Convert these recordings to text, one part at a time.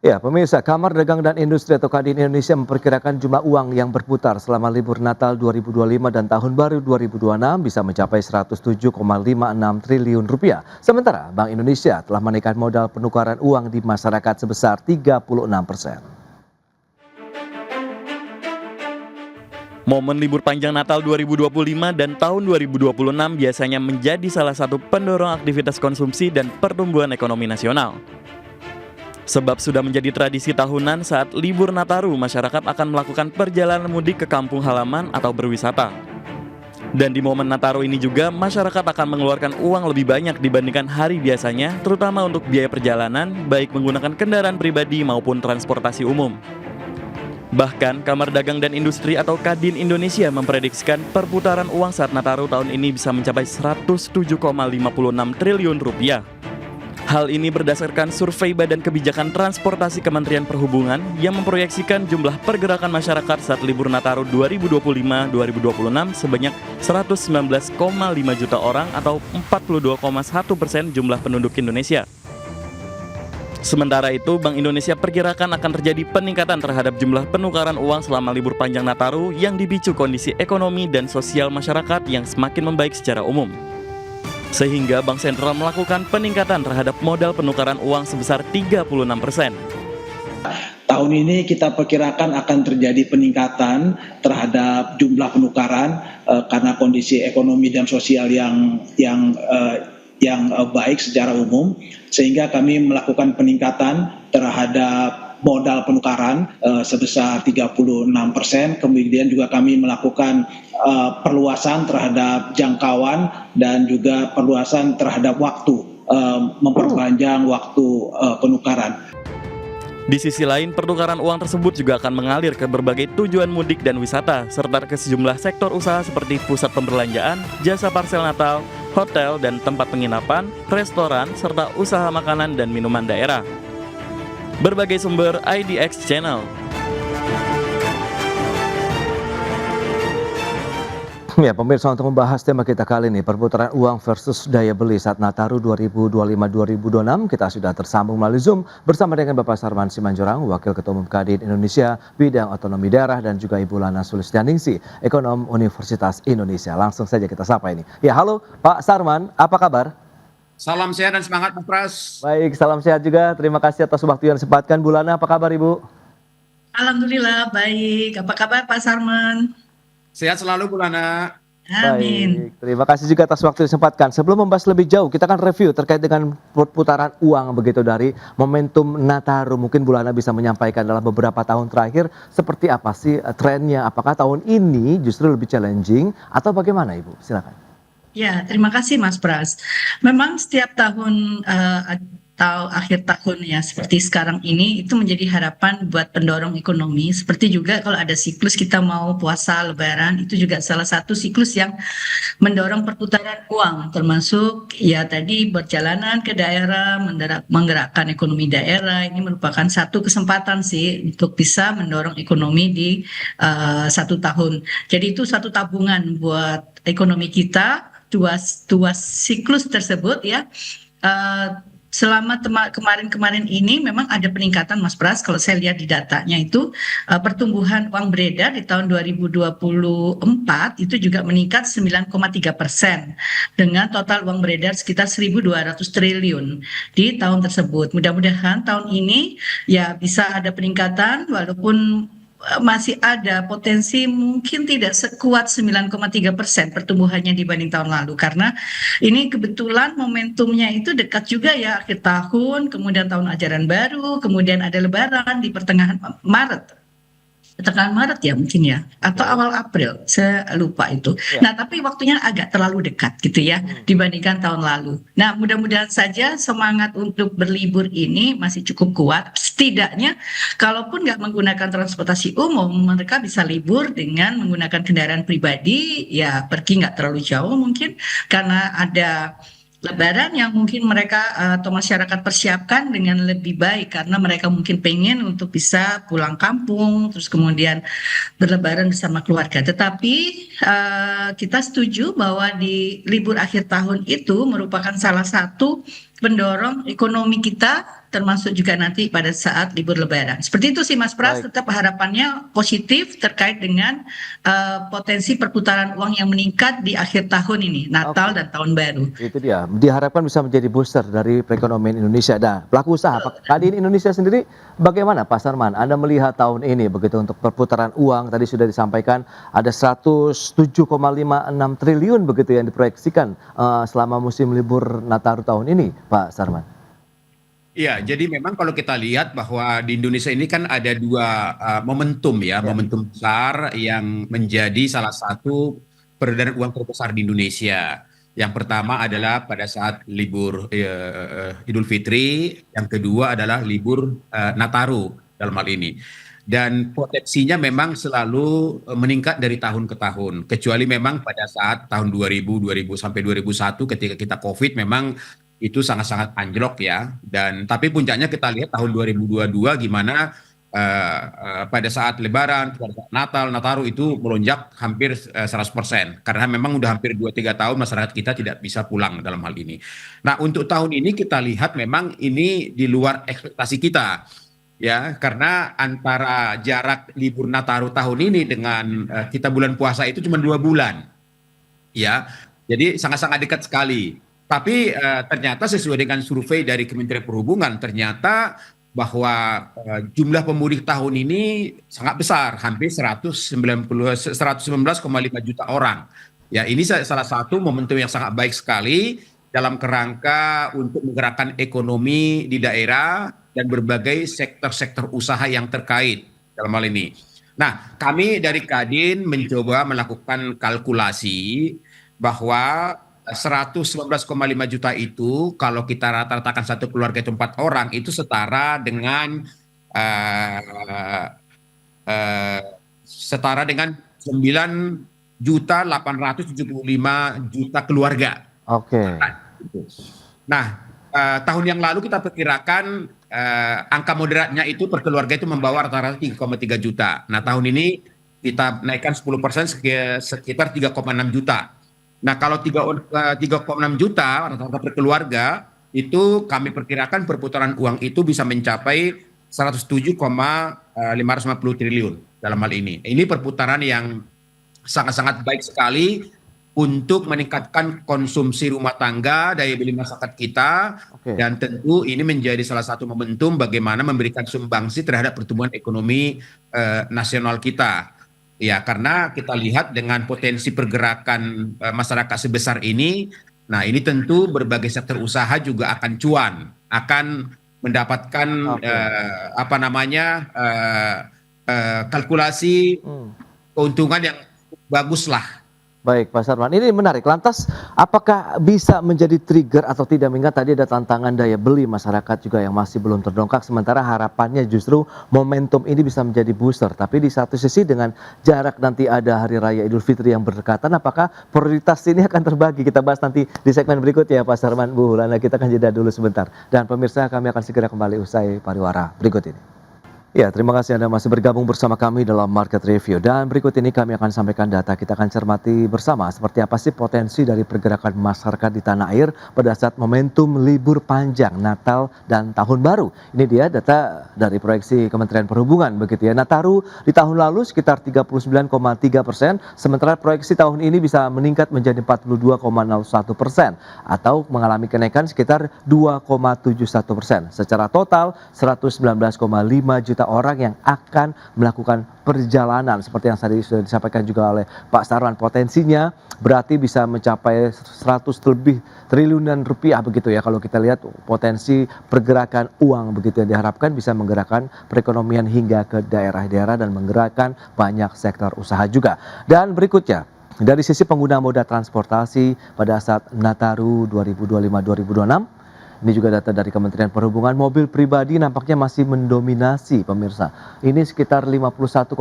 Ya, pemirsa, Kamar Dagang dan Industri atau Kadin Indonesia memperkirakan jumlah uang yang berputar selama libur Natal 2025 dan Tahun Baru 2026 bisa mencapai 107,56 triliun rupiah. Sementara Bank Indonesia telah menaikkan modal penukaran uang di masyarakat sebesar 36%. Momen libur panjang Natal 2025 dan tahun 2026 biasanya menjadi salah satu pendorong aktivitas konsumsi dan pertumbuhan ekonomi nasional. Sebab sudah menjadi tradisi tahunan saat libur Nataru, masyarakat akan melakukan perjalanan mudik ke kampung halaman atau berwisata. Dan di momen Nataru ini juga, masyarakat akan mengeluarkan uang lebih banyak dibandingkan hari biasanya, terutama untuk biaya perjalanan, baik menggunakan kendaraan pribadi maupun transportasi umum. Bahkan, Kamar Dagang dan Industri atau Kadin Indonesia memprediksikan perputaran uang saat Nataru tahun ini bisa mencapai 107,56 triliun rupiah. Hal ini berdasarkan survei Badan Kebijakan Transportasi Kementerian Perhubungan yang memproyeksikan jumlah pergerakan masyarakat saat libur Nataru 2025-2026 sebanyak 119,5 juta orang atau 42,1% jumlah penduduk Indonesia. Sementara itu, Bank Indonesia perkirakan akan terjadi peningkatan terhadap jumlah penukaran uang selama libur panjang Nataru yang dipicu kondisi ekonomi dan sosial masyarakat yang semakin membaik secara umum. Sehingga Bank Sentral melakukan peningkatan terhadap modal penukaran uang sebesar 36%. Tahun ini kita perkirakan akan terjadi peningkatan terhadap jumlah penukaran karena kondisi ekonomi dan sosial yang baik secara umum, sehingga kami melakukan peningkatan terhadap modal penukaran sebesar 36%. Kemudian juga kami melakukan perluasan terhadap jangkauan dan juga perluasan terhadap waktu, memperpanjang waktu penukaran. Di sisi lain, pertukaran uang tersebut juga akan mengalir ke berbagai tujuan mudik dan wisata, serta ke sejumlah sektor usaha seperti pusat pemberbelanjaan, jasa parsel Natal, hotel dan tempat penginapan, restoran, serta usaha makanan dan minuman daerah. Berbagai sumber IDX Channel. Ya, pemirsa, untuk membahas tema kita kali ini, perputaran uang versus daya beli saat Nataru 2025-2026, kita sudah tersambung melalui Zoom bersama dengan Bapak Sarman Simanjorang, Wakil Ketua Umum Kadin Indonesia, Bidang Otonomi Daerah, dan juga Ibu Lana Sulistianingsih, Ekonom Universitas Indonesia. Langsung saja kita sapa ini. Ya, halo Pak Sarman, apa kabar? Salam sehat dan semangat, Mas Pras. Baik, salam sehat juga. Terima kasih atas waktu yang disempatkan. Bu Lana, apa kabar Ibu? Alhamdulillah, baik. Apa kabar Pak Sarman? Sehat selalu, Bu Lana. Amin. Baik, terima kasih juga atas waktu yang disempatkan. Sebelum membahas lebih jauh, kita akan review terkait dengan perputaran uang begitu dari momentum Nataru. Mungkin Bu Lana bisa menyampaikan dalam beberapa tahun terakhir seperti apa sih trennya? Apakah tahun ini justru lebih challenging atau bagaimana Ibu? Silakan. Ya, terima kasih Mas Pras. Memang setiap tahun atau akhir tahun ya seperti sekarang ini itu menjadi harapan buat pendorong ekonomi. Seperti juga kalau ada siklus kita mau puasa, lebaran, itu juga salah satu siklus yang mendorong perputaran uang, termasuk ya tadi perjalanan ke daerah, menggerakkan ekonomi daerah. Ini merupakan satu kesempatan sih untuk bisa mendorong ekonomi di satu tahun. Jadi itu satu tabungan buat ekonomi kita. Dua siklus tersebut ya. Selama kemarin ini memang ada peningkatan Mas Pras. Kalau saya lihat di datanya itu pertumbuhan uang beredar di tahun 2024 itu juga meningkat 9,3% dengan total uang beredar sekitar 1.200 triliun di tahun tersebut. Mudah-mudahan tahun ini ya bisa ada peningkatan walaupun masih ada potensi mungkin tidak sekuat 9,3% pertumbuhannya dibanding tahun lalu, karena ini kebetulan momentumnya itu dekat juga ya, akhir tahun, kemudian tahun ajaran baru, kemudian ada lebaran di pertengahan Maret ya mungkin ya, atau awal April, saya lupa itu. Nah, tapi waktunya agak terlalu dekat gitu ya dibandingkan tahun lalu. Nah, mudah-mudahan saja semangat untuk berlibur ini masih cukup kuat. Setidaknya kalaupun nggak menggunakan transportasi umum, mereka bisa libur dengan menggunakan kendaraan pribadi, ya pergi nggak terlalu jauh mungkin karena ada Lebaran yang mungkin mereka atau masyarakat persiapkan dengan lebih baik karena mereka mungkin pengen untuk bisa pulang kampung terus kemudian berlebaran bersama keluarga. Tetapi kita setuju bahwa di libur akhir tahun itu merupakan salah satu pendorong ekonomi kita termasuk juga nanti pada saat libur Lebaran. Seperti itu sih Mas Pras, Baik. tetap harapannya positif terkait dengan potensi perputaran uang yang meningkat di akhir tahun ini, Natal Oke. dan Tahun Baru. Itu dia, diharapkan bisa menjadi booster dari perekonomian Indonesia. Dan pelaku usaha, Kadin Indonesia sendiri bagaimana Pak Sarman? Anda melihat tahun ini begitu untuk perputaran uang, tadi sudah disampaikan ada 107,56 triliun begitu yang diproyeksikan selama musim libur Nataru tahun ini, Pak Sarman. Iya, jadi memang kalau kita lihat bahwa di Indonesia ini kan ada dua momentum ya, momentum besar yang menjadi salah satu peredaran uang terbesar di Indonesia. Yang pertama adalah pada saat libur Idul Fitri, yang kedua adalah libur Nataru dalam hal ini. Dan potensinya memang selalu meningkat dari tahun ke tahun. Kecuali memang pada saat tahun 2000 sampai 2001 ketika kita COVID memang itu sangat-sangat anjlok ya. Dan tapi puncaknya kita lihat tahun 2022 gimana pada saat Lebaran, pada saat Natal, Nataru itu melonjak hampir 100%. Karena memang udah hampir 2-3 tahun masyarakat kita tidak bisa pulang dalam hal ini. Nah, untuk tahun ini kita lihat memang ini di luar ekspektasi kita. Ya, karena antara jarak libur Nataru tahun ini dengan kita bulan puasa itu cuma 2 bulan. Ya, jadi sangat-sangat dekat sekali. Tapi ternyata sesuai dengan survei dari Kementerian Perhubungan, ternyata bahwa jumlah pemudik tahun ini sangat besar, hampir 119,5 juta orang. Ya, ini salah satu momentum yang sangat baik sekali dalam kerangka untuk menggerakkan ekonomi di daerah dan berbagai sektor-sektor usaha yang terkait dalam hal ini. Nah, kami dari Kadin mencoba melakukan kalkulasi bahwa 119,5 juta itu kalau kita rata-ratakan satu keluarga itu 4 orang itu setara dengan 9.875 juta keluarga. Oke. Nah, tahun yang lalu kita perkirakan angka moderatnya itu per keluarga itu membawa rata-rata 3,3 juta. Nah, tahun ini kita naikkan 10% sekitar 3,6 juta. Nah, kalau 3,6 juta rata-rata per keluarga, itu kami perkirakan perputaran uang itu bisa mencapai 107,550 triliun dalam hal ini. Ini perputaran yang sangat-sangat baik sekali untuk meningkatkan konsumsi rumah tangga, daya beli masyarakat kita, dan tentu ini menjadi salah satu momentum bagaimana memberikan sumbangsi terhadap pertumbuhan ekonomi nasional kita. Ya, karena kita lihat dengan potensi pergerakan masyarakat sebesar ini, nah ini tentu berbagai sektor usaha juga akan cuan, akan mendapatkan kalkulasi keuntungan yang bagus lah. Baik, Pak Sarman. Ini menarik. Lantas, apakah bisa menjadi trigger atau tidak? Mengingat tadi ada tantangan daya beli masyarakat juga yang masih belum terdongkrak. Sementara harapannya justru momentum ini bisa menjadi booster. Tapi di satu sisi dengan jarak nanti ada Hari Raya Idul Fitri yang berdekatan, apakah prioritas ini akan terbagi? Kita bahas nanti di segmen berikutnya, Pak Sarman, Bu Hulana. Kita akan jeda dulu sebentar. Dan pemirsa, kami akan segera kembali usai pariwara berikut ini. Ya, terima kasih Anda masih bergabung bersama kami dalam Market Review. Dan berikut ini kami akan sampaikan data, kita akan cermati bersama seperti apa sih potensi dari pergerakan masyarakat di tanah air pada saat momentum libur panjang Natal dan Tahun Baru. Ini dia data dari proyeksi Kementerian Perhubungan begitu ya. Nataru di tahun lalu sekitar 39,3%, sementara proyeksi tahun ini bisa meningkat menjadi 42,01% atau mengalami kenaikan sekitar 2,71%. Secara total 119,5 juta orang yang akan melakukan perjalanan seperti yang tadi sudah disampaikan juga oleh Pak Sarwan. Potensinya berarti bisa mencapai 100 lebih triliunan rupiah begitu ya, kalau kita lihat potensi pergerakan uang begitu yang diharapkan bisa menggerakkan perekonomian hingga ke daerah-daerah dan menggerakkan banyak sektor usaha juga. Dan berikutnya dari sisi pengguna moda transportasi pada saat Nataru 2025-2026, ini juga data dari Kementerian Perhubungan, mobil pribadi nampaknya masih mendominasi pemirsa. Ini sekitar 51,12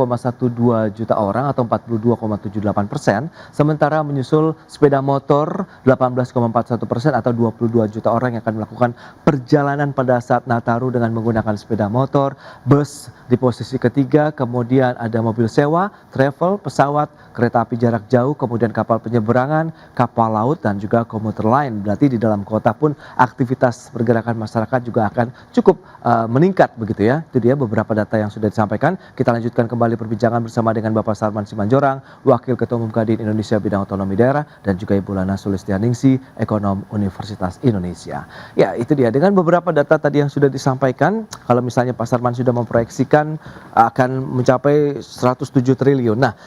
juta orang atau 42,78%. Sementara menyusul sepeda motor 18,41% atau 22 juta orang yang akan melakukan perjalanan pada saat Nataru dengan menggunakan sepeda motor. Bus di posisi ketiga, kemudian ada mobil sewa, travel, pesawat, kereta api jarak jauh, kemudian kapal penyeberangan, kapal laut dan juga komuter lain. Berarti di dalam kota pun aktivitas aktivitas pergerakan masyarakat juga akan cukup meningkat begitu ya. Itu dia beberapa data yang sudah disampaikan. Kita lanjutkan kembali perbincangan bersama dengan Bapak Sarman Simanjorang, Wakil Ketua Umum Kadin Indonesia Bidang Otonomi Daerah, dan juga Ibu Lana Sulistianingsih, Ekonom Universitas Indonesia. Ya, itu dia. Dengan beberapa data tadi yang sudah disampaikan, kalau misalnya Pak Sarman sudah memproyeksikan akan mencapai 107 triliun. Nah,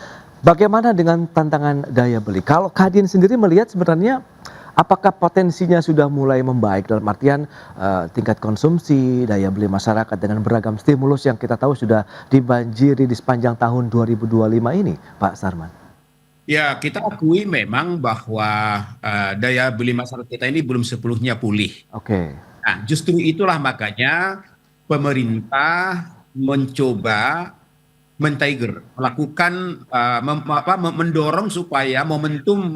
bagaimana dengan tantangan daya beli? Kalau Kadin sendiri melihat sebenarnya apakah potensinya sudah mulai membaik dalam artian tingkat konsumsi, daya beli masyarakat dengan beragam stimulus yang kita tahu sudah dibanjiri di sepanjang tahun 2025 ini, Pak Sarman? Ya, kita akui memang bahwa daya beli masyarakat kita ini belum sepenuhnya pulih. Oke. Nah, justru itulah makanya pemerintah mencoba melakukan mendorong supaya momentum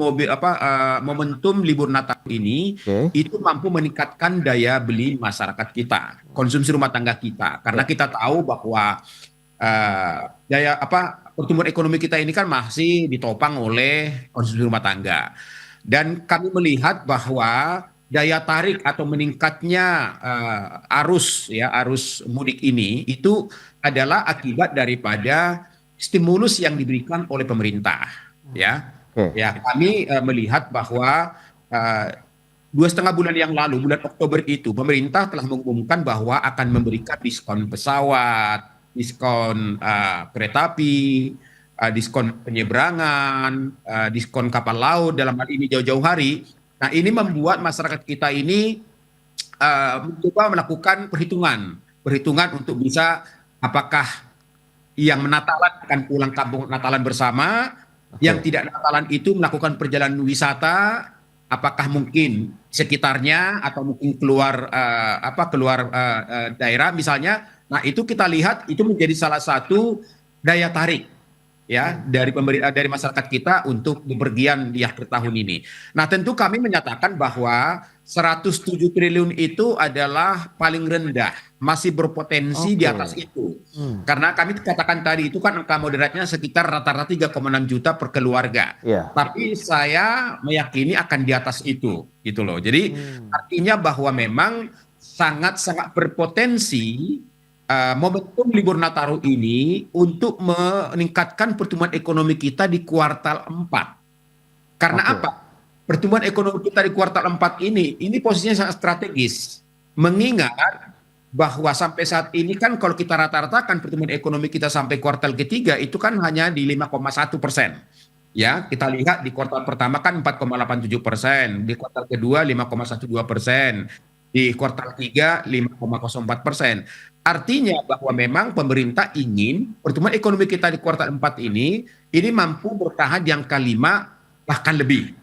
libur Natal ini itu mampu meningkatkan daya beli masyarakat kita, konsumsi rumah tangga kita, karena kita tahu bahwa pertumbuhan ekonomi kita ini kan masih ditopang oleh konsumsi rumah tangga, dan kami melihat bahwa daya tarik atau meningkatnya arus mudik ini itu adalah akibat daripada stimulus yang diberikan oleh pemerintah, ya. Ya, kami melihat bahwa 2,5 bulan yang lalu, bulan Oktober itu, pemerintah telah mengumumkan bahwa akan memberikan diskon pesawat, diskon kereta api, diskon penyeberangan, diskon kapal laut dalam hal ini jauh-jauh hari. Nah, ini membuat masyarakat kita ini mencoba melakukan perhitungan untuk bisa apakah yang Natalan akan pulang kampung Natalan bersama, yang tidak Natalan itu melakukan perjalanan wisata, apakah mungkin sekitarnya atau mungkin keluar daerah misalnya. Nah, itu kita lihat itu menjadi salah satu daya tarik ya dari masyarakat kita untuk bepergian di akhir tahun ini. Nah, tentu kami menyatakan bahwa 107 triliun itu adalah paling rendah, masih berpotensi di atas itu. Karena kami katakan tadi itu kan angka moderatnya sekitar rata-rata 3,6 juta per keluarga. Tapi saya meyakini akan di atas itu, gitu loh. Jadi artinya bahwa memang sangat-sangat berpotensi momentum libur Nataru ini untuk meningkatkan pertumbuhan ekonomi kita di kuartal 4. Karena apa? Pertumbuhan ekonomi kita di kuartal 4 ini posisinya sangat strategis. Mengingat bahwa sampai saat ini kan kalau kita rata-ratakan pertumbuhan ekonomi kita sampai kuartal ketiga itu kan hanya di 5,1%. Ya, kita lihat di kuartal pertama kan 4,87%, di kuartal kedua 5,12%, di kuartal 3 5,04%. Artinya bahwa memang pemerintah ingin pertumbuhan ekonomi kita di kuartal 4 ini mampu bertahan di angka 5 bahkan lebih.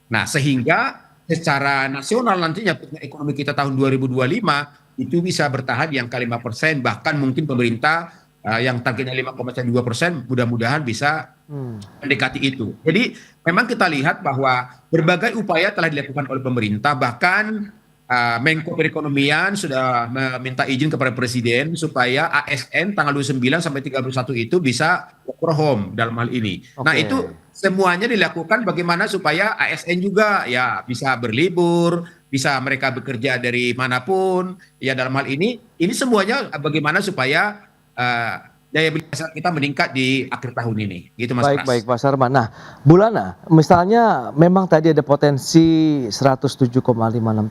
Nah, sehingga secara nasional nantinya pertumbuhan ekonomi kita tahun 2025 itu bisa bertahan di angka 5%, bahkan mungkin pemerintah yang targetnya 5,2% mudah-mudahan bisa mendekati itu. Jadi memang kita lihat bahwa berbagai upaya telah dilakukan oleh pemerintah, bahkan Menko Perekonomian sudah meminta izin kepada Presiden supaya ASN tanggal 29 sampai 31 itu bisa work from home dalam hal ini. Nah, itu semuanya dilakukan bagaimana supaya ASN juga ya bisa berlibur, bisa mereka bekerja dari manapun. Ya, dalam hal ini semuanya bagaimana supaya daya beli masyarakat kita meningkat di akhir tahun ini, gitu Mas Pras. Baik Pak Sarman. Nah, Bu Lana, misalnya memang tadi ada potensi 107,56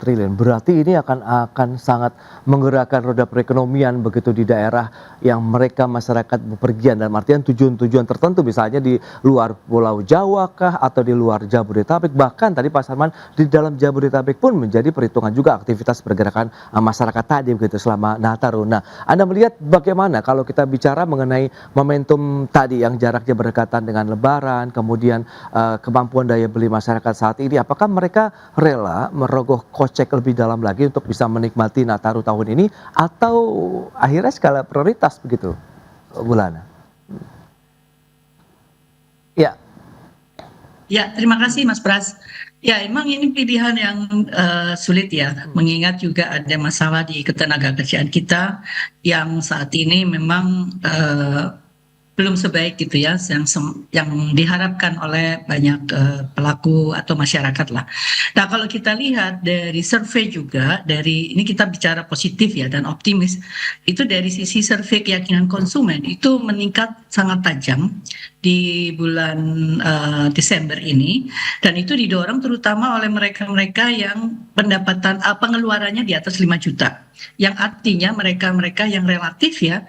triliun, berarti ini akan sangat menggerakkan roda perekonomian begitu di daerah yang mereka masyarakat bepergian, dalam artian tujuan-tujuan tertentu, misalnya di luar Pulau Jawa kah atau di luar Jabodetabek, bahkan tadi Pak Sarman di dalam Jabodetabek pun menjadi perhitungan juga aktivitas pergerakan masyarakat tadi begitu selama Nataru. Nah, Anda melihat bagaimana kalau kita bicara mengenai momentum tadi yang jaraknya berdekatan dengan Lebaran, kemudian kemampuan daya beli masyarakat saat ini, apakah mereka rela merogoh kocek lebih dalam lagi untuk bisa menikmati Nataru tahun ini, atau akhirnya skala prioritas begitu, Bu Lana? Ya. Ya, terima kasih Mas Pras. Ya, emang ini pilihan yang sulit ya, mengingat juga ada masalah di ketenagakerjaan kita yang saat ini memang belum sebaik gitu ya yang diharapkan oleh banyak pelaku atau masyarakat lah. Nah, kalau kita lihat dari survei juga, dari ini kita bicara positif ya dan optimis, itu dari sisi survei keyakinan konsumen itu meningkat sangat tajam di bulan Desember ini, dan itu didorong terutama oleh mereka-mereka yang pendapatan pengeluarannya di atas 5 juta, yang artinya mereka-mereka yang relatif ya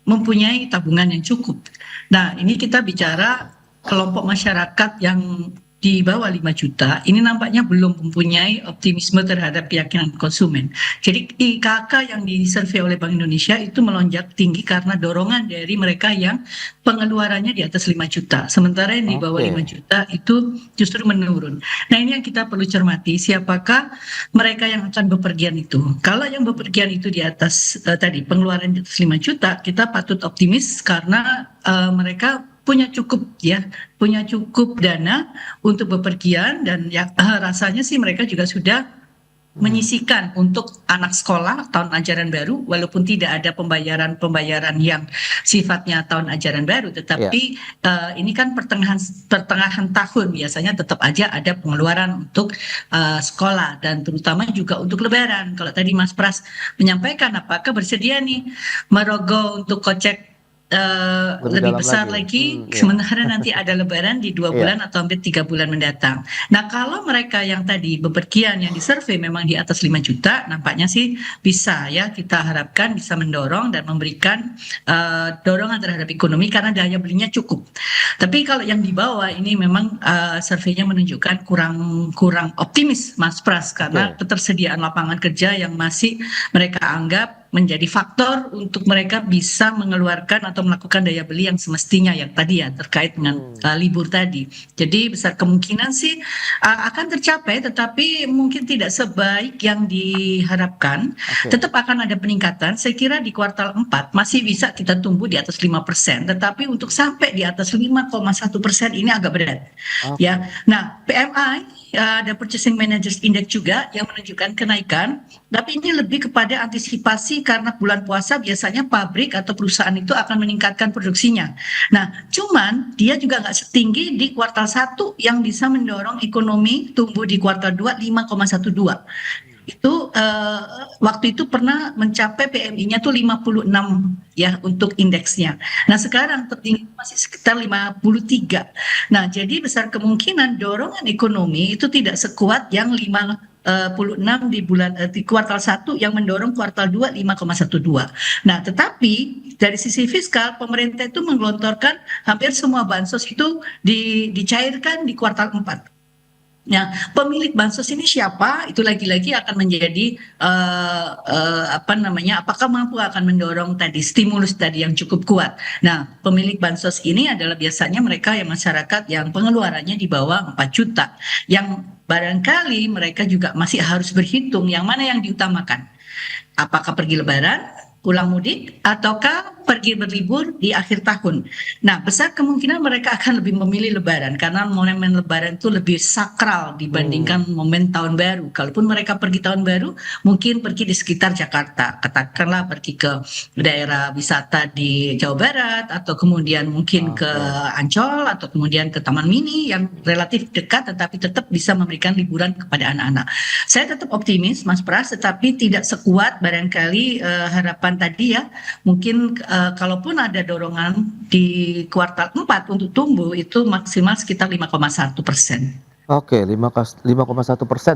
mempunyai tabungan yang cukup. Nah, ini kita bicara kelompok masyarakat yang di bawah 5 juta, ini nampaknya belum mempunyai optimisme terhadap keyakinan konsumen. Jadi IKK yang disurvei oleh Bank Indonesia itu melonjak tinggi karena dorongan dari mereka yang pengeluarannya di atas 5 juta. Sementara yang di bawah 5 juta itu justru menurun. Nah, ini yang kita perlu cermati, siapakah mereka yang akan bepergian itu. Kalau yang bepergian itu di atas tadi pengeluaran di atas 5 juta, kita patut optimis karena mereka punya cukup dana untuk bepergian, dan ya rasanya sih mereka juga sudah menyisihkan untuk anak sekolah tahun ajaran baru, walaupun tidak ada pembayaran yang sifatnya tahun ajaran baru, tetapi ini kan pertengahan tahun biasanya tetap aja ada pengeluaran untuk sekolah dan terutama juga untuk Lebaran. Kalau tadi Mas Pras menyampaikan apakah bersedia nih merogoh untuk kocek lebih besar lagi, sementara nanti ada Lebaran di 2 bulan atau hampir 3 bulan mendatang. Nah, kalau mereka yang tadi bepergian yang disurvei memang di atas 5 juta, nampaknya sih bisa ya, kita harapkan bisa mendorong dan memberikan dorongan terhadap ekonomi karena daya belinya cukup. Tapi kalau yang di bawah ini memang surveinya menunjukkan kurang optimis, Mas Pras, karena ketersediaan lapangan kerja yang masih mereka anggap menjadi faktor untuk mereka bisa mengeluarkan atau melakukan daya beli yang semestinya, yang tadi ya terkait dengan libur tadi. Jadi besar kemungkinan sih akan tercapai, tetapi mungkin tidak sebaik yang diharapkan. Tetap akan ada peningkatan. Saya kira di kuartal 4 masih bisa kita tumbuh di atas 5%, tetapi untuk sampai di atas 5,1% ini agak berat. Ya. Nah, PMI ada Purchasing Managers Index juga yang menunjukkan kenaikan, tapi ini lebih kepada antisipasi karena bulan puasa biasanya pabrik atau perusahaan itu akan meningkatkan produksinya. Nah, cuman dia juga nggak setinggi di kuartal 1 yang bisa mendorong ekonomi tumbuh di kuartal 2 5,12. Itu waktu itu pernah mencapai PMI-nya tuh 56 ya untuk indeksnya. Nah, sekarang tertinggi masih sekitar 53. Nah, jadi besar kemungkinan dorongan ekonomi itu tidak sekuat yang 56 di kuartal 1 yang mendorong kuartal 2 5,12. Nah, tetapi dari sisi fiskal pemerintah itu menggelontorkan hampir semua bansos itu dicairkan di kuartal 4. Nah, pemilik bansos ini siapa? Itu lagi-lagi akan menjadi apakah mampu akan mendorong tadi stimulus tadi yang cukup kuat. Nah, pemilik bansos ini adalah biasanya mereka yang masyarakat yang pengeluarannya di bawah 4 juta, yang barangkali mereka juga masih harus berhitung yang mana yang diutamakan. Apakah pergi Lebaran, pulang mudik, ataukah pergi berlibur di akhir tahun. Nah, besar kemungkinan mereka akan lebih memilih Lebaran karena momen Lebaran itu lebih sakral dibandingkan momen tahun baru. Kalaupun mereka pergi tahun baru, mungkin pergi di sekitar Jakarta, katakanlah pergi ke daerah wisata di Jawa Barat, atau kemudian mungkin ke Ancol, atau kemudian ke Taman Mini yang relatif dekat tetapi tetap bisa memberikan liburan kepada anak-anak. Saya tetap optimis, Mas Pras, tetapi tidak sekuat barangkali harapan tadi ya. Mungkin kalaupun ada dorongan di kuartal 4 untuk tumbuh itu maksimal sekitar 5,1%. Oke, 5,1%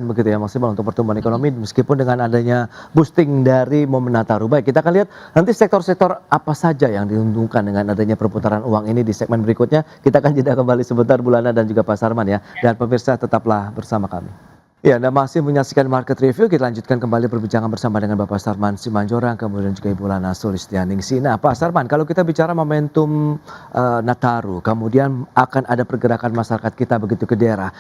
begitu ya maksimal untuk pertumbuhan ekonomi meskipun dengan adanya boosting dari momen Nataru. Baik, kita akan lihat nanti sektor-sektor apa saja yang diuntungkan dengan adanya perputaran uang ini di segmen berikutnya. Kita akan jeda kembali sebentar Bu Lana dan juga Pak Sarman ya. Dan pemirsa tetaplah bersama kami. Ya, Anda masih menyaksikan Market Review. Kita lanjutkan kembali perbincangan bersama dengan Bapak Sarman Simanjorang, kemudian juga Ibu Lana Sulistianingsih. Nah, Pak Sarman, kalau kita bicara momentum Nataru, kemudian akan ada pergerakan masyarakat kita begitu ke daerah.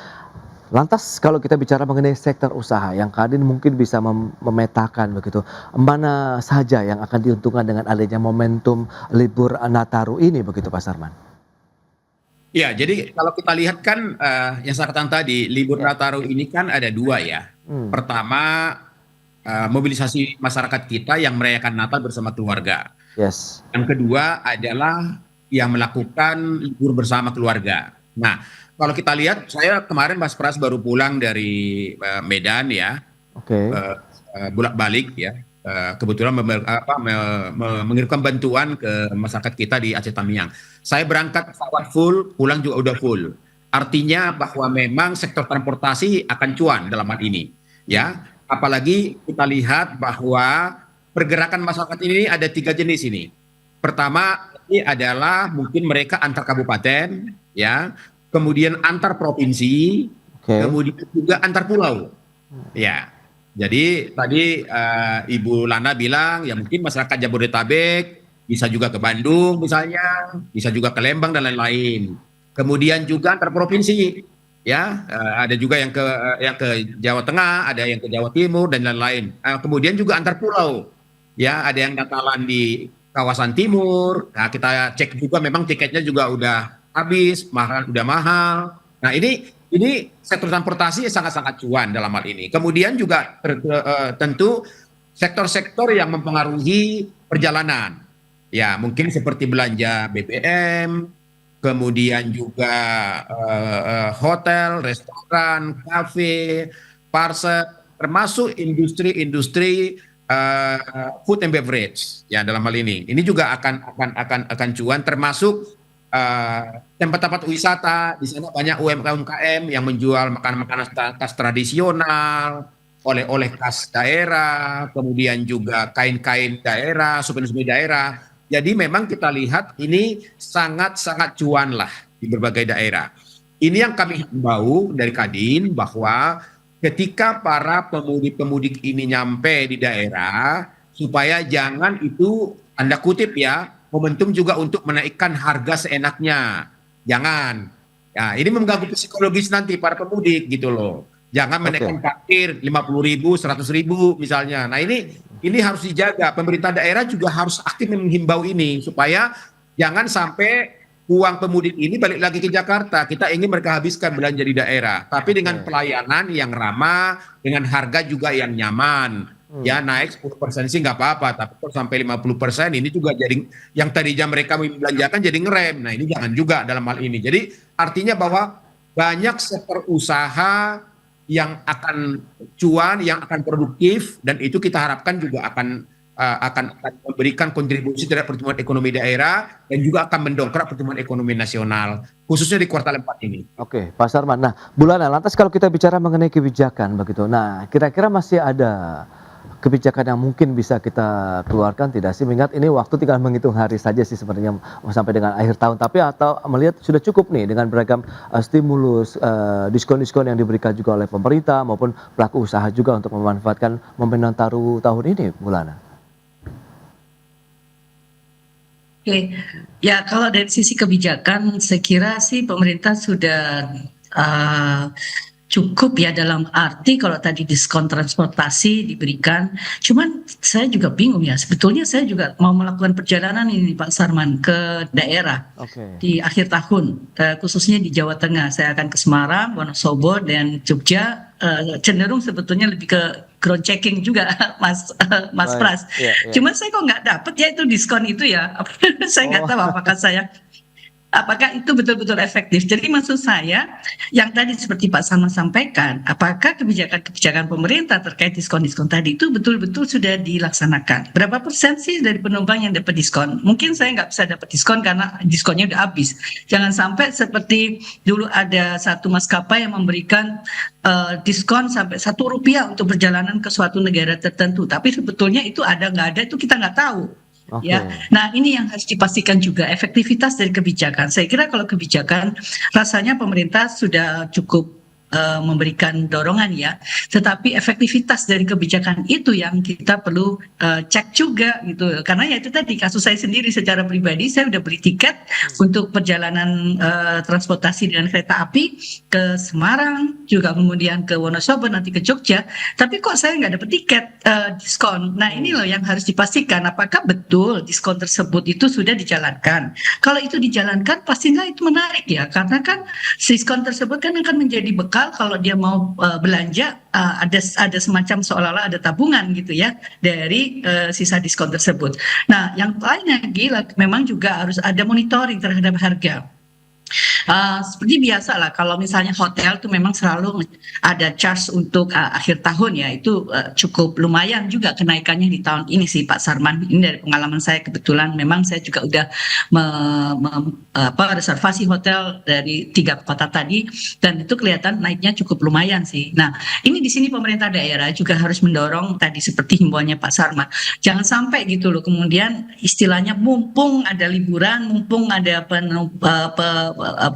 Lantas kalau kita bicara mengenai sektor usaha yang Kadin mungkin bisa memetakan begitu, mana saja yang akan diuntungkan dengan adanya momentum libur Nataru ini begitu Pak Sarman? Ya, jadi kalau kita lihat kan yang saya katakan tadi, libur Nataru ini kan ada dua ya. Pertama, mobilisasi masyarakat kita yang merayakan Natal bersama keluarga. Yes. Yang kedua adalah yang melakukan libur bersama keluarga. Nah, kalau kita lihat, saya kemarin Mas Pras baru pulang dari Medan ya, Oke. bolak-balik ya. Kebetulan mengirimkan bantuan ke masyarakat kita di Aceh Tamiang. Saya berangkat pesawat full, pulang juga udah full. Artinya bahwa memang sektor transportasi akan cuan dalam hal ini, ya. Apalagi kita lihat bahwa pergerakan masyarakat ini ada 3 jenis ini. Pertama, ini adalah mungkin mereka antar kabupaten, ya. Kemudian antar provinsi, Oke. kemudian juga antar pulau, ya. Jadi tadi Ibu Lana bilang ya mungkin masyarakat Jabodetabek bisa juga ke Bandung misalnya, bisa juga ke Lembang dan lain-lain. Kemudian juga antar provinsi, ya ada juga yang ke Jawa Tengah, ada yang ke Jawa Timur dan lain-lain. Kemudian juga antar pulau, ya ada yang Natalan di kawasan timur. Nah kita cek juga memang tiketnya juga udah habis, udah mahal. Nah ini sektor transportasi sangat-sangat cuan dalam hal ini. Kemudian juga tentu sektor-sektor yang mempengaruhi perjalanan. Ya, mungkin seperti belanja BBM, kemudian juga hotel, restoran, kafe, parcel, termasuk industri-industri food and beverage. Ya, dalam hal ini. Ini juga akan cuan, termasuk tempat-tempat wisata. Di sana banyak UMKM yang menjual makanan-makanan khas tradisional, oleh-oleh khas daerah, kemudian juga kain-kain daerah, souvenir daerah. Jadi memang kita lihat ini sangat-sangat cuan lah di berbagai daerah. Ini yang kami himbau dari Kadin bahwa ketika para pemudik-pemudik ini nyampe di daerah, supaya jangan itu, tanda kutip ya, momentum juga untuk menaikkan harga seenaknya. Jangan. Ya, ini mengganggu psikologis nanti para pemudik gitu loh. Jangan menaikkan parkir 50.000, 100.000 misalnya. Nah ini harus dijaga. Pemerintah daerah juga harus aktif menghimbau ini supaya jangan sampai uang pemudik ini balik lagi ke Jakarta. Kita ingin mereka habiskan belanja di daerah, tapi dengan pelayanan yang ramah, dengan harga juga yang nyaman. Ya naik 10% sih nggak apa-apa, tapi kalau sampai 50% ini juga jadi yang tadinya mereka membelanjakan jadi ngerem. Nah ini jangan juga dalam hal ini. Jadi artinya bahwa banyak sektor usaha yang akan cuan, yang akan produktif, dan itu kita harapkan juga akan memberikan kontribusi terhadap pertumbuhan ekonomi daerah dan juga akan mendongkrak pertumbuhan ekonomi nasional khususnya di kuartal 4 ini. Oke, Pak Sarman. Nah, Bu Lana, lantas kalau kita bicara mengenai kebijakan begitu, nah kira-kira masih ada kebijakan yang mungkin bisa kita keluarkan tidak sih? Mengingat ini waktu tinggal menghitung hari saja sih sebenarnya sampai dengan akhir tahun. Tapi atau melihat sudah cukup nih dengan beragam stimulus, diskon-diskon yang diberikan juga oleh pemerintah maupun pelaku usaha juga untuk memanfaatkan momen Nataru tahun ini, Bu Lana? Oke, ya kalau dari sisi kebijakan, saya kira sih pemerintah sudah cukup ya, dalam arti kalau tadi diskon transportasi diberikan. Cuman saya juga bingung ya, sebetulnya saya juga mau melakukan perjalanan ini Pak Sarman ke daerah di akhir tahun, khususnya di Jawa Tengah. Saya akan ke Semarang, Wonosobo, dan Jogja. Cenderung sebetulnya lebih ke ground checking juga Mas Pras. Cuman saya kok nggak dapet ya itu diskon itu ya. Saya nggak tahu apakah itu betul-betul efektif. Jadi maksud saya yang tadi seperti Pak Sarman sampaikan, apakah kebijakan pemerintah terkait diskon-diskon tadi itu betul-betul sudah dilaksanakan? Berapa persen sih dari penumpang yang dapat diskon? Mungkin saya nggak bisa dapat diskon karena diskonnya udah habis. Jangan sampai seperti dulu ada satu maskapai yang memberikan diskon sampai Rp1 untuk perjalanan ke suatu negara tertentu. Tapi sebetulnya itu ada nggak ada itu kita nggak tahu. Ya, nah ini yang harus dipastikan juga efektivitas dari kebijakan. Saya kira kalau kebijakan rasanya pemerintah sudah cukup memberikan dorongan ya, tetapi efektivitas dari kebijakan itu yang kita perlu cek juga gitu. Karena ya itu tadi kasus saya sendiri secara pribadi, saya udah beli tiket untuk perjalanan transportasi dengan kereta api ke Semarang, juga kemudian ke Wonosobo, nanti ke Jogja, tapi kok saya nggak dapet tiket diskon. Nah ini loh yang harus dipastikan, apakah betul diskon tersebut itu sudah dijalankan. Kalau itu dijalankan pastinya itu menarik ya, karena kan diskon tersebut kan akan menjadi bekal lokal kalau dia mau belanja ada semacam seolah-olah ada tabungan gitu ya dari sisa diskon tersebut. Nah, yang lainnya lagi memang juga harus ada monitoring terhadap harga. Seperti biasa lah, kalau misalnya hotel tuh memang selalu ada charge untuk akhir tahun ya, itu cukup lumayan juga kenaikannya di tahun ini sih Pak Sarman. Ini dari pengalaman saya kebetulan, memang saya juga udah reservasi hotel dari 3 kota tadi, dan itu kelihatan naiknya cukup lumayan sih. Nah, ini di sini pemerintah daerah juga harus mendorong tadi seperti himbauannya Pak Sarman. Jangan sampai gitu loh, kemudian istilahnya mumpung ada liburan, mumpung ada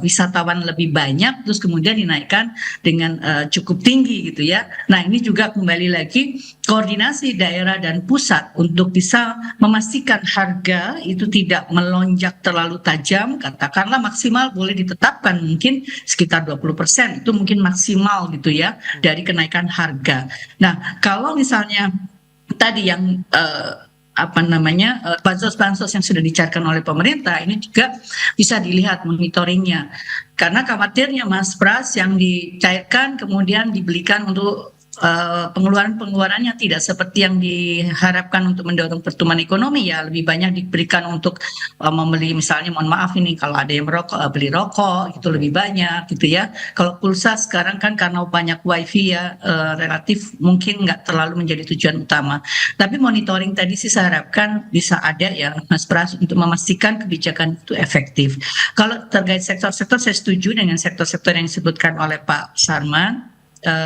wisatawan lebih banyak, terus kemudian dinaikkan dengan cukup tinggi gitu ya. Nah, ini juga kembali lagi koordinasi daerah dan pusat untuk bisa memastikan harga itu tidak melonjak terlalu tajam, katakanlah maksimal boleh ditetapkan mungkin sekitar 20%, itu mungkin maksimal gitu ya dari kenaikan harga. Nah, kalau misalnya tadi yang bansos-bansos yang sudah dicairkan oleh pemerintah ini juga bisa dilihat monitoringnya, karena khawatirnya Mas Pras yang dicairkan kemudian dibelikan untuk pengeluaran-pengeluarannya tidak seperti yang diharapkan untuk mendorong pertumbuhan ekonomi ya, lebih banyak diberikan untuk membeli misalnya, mohon maaf ini kalau ada yang merokok, beli rokok itu lebih banyak gitu ya. Kalau pulsa sekarang kan karena banyak wifi ya, relatif mungkin nggak terlalu menjadi tujuan utama. Tapi monitoring tadi sih saya harapkan bisa ada ya Mas Pras untuk memastikan kebijakan itu efektif. Kalau terkait sektor-sektor, saya setuju dengan sektor-sektor yang disebutkan oleh Pak Sarman,